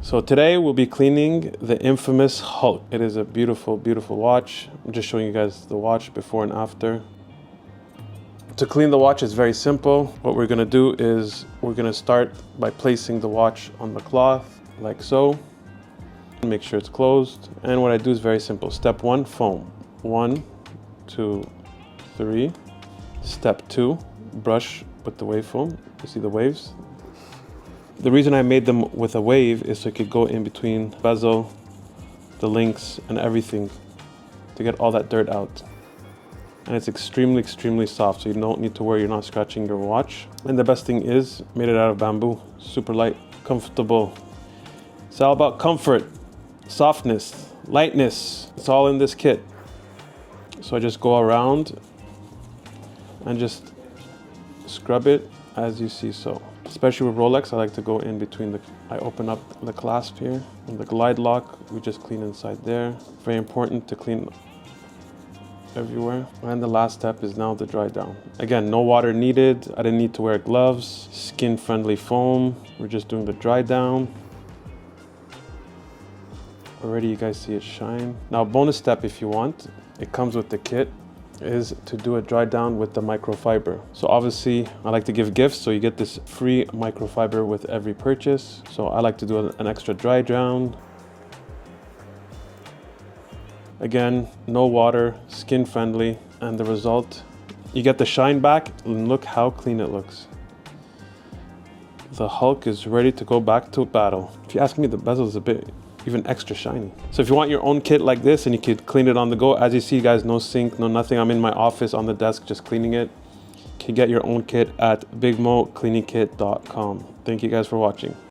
So today we'll be cleaning the infamous Hulk. It is a beautiful, beautiful watch. I'm just showing you guys the watch before and after. To clean the watch is very simple. What we're gonna do is we're gonna start by placing the watch on the cloth, like so. Make sure it's closed. And what I do is very simple. Step 1, foam. 1, 2, 3. Step 2, brush with the wave foam. You see the waves? The reason I made them with a wave is so it could go in between the bezel, the links, and everything to get all that dirt out. And it's extremely, extremely soft, so you don't need to worry you're not scratching your watch. And the best thing is, made it out of bamboo. Super light, comfortable. It's all about comfort, softness, lightness. It's all in this kit. So I just go around and just scrub it as you see so. Especially with Rolex, I like to go in between I open up the clasp here, and the glide lock, we just clean inside there. Very important to clean everywhere. And the last step is now the dry down. Again, no water needed. I didn't need to wear gloves. Skin-friendly foam. We're just doing the dry down. Already you guys see it shine. Now, bonus step if you want, it comes with the kit, is to do a dry down with the microfiber. So obviously I like to give gifts, so you get this free microfiber with every purchase. So I like to do an extra dry down. Again, no water, skin friendly, and the result, you get the shine back, and look how clean it looks. The Hulk is ready to go back to battle. If you ask me, the bezel is a bit even extra shiny. So if you want your own kit like this and you could clean it on the go, as you see guys, no sink, no nothing. I'm in my office on the desk just cleaning it. You can get your own kit at bigmoecleaningkit.com. Thank you guys for watching.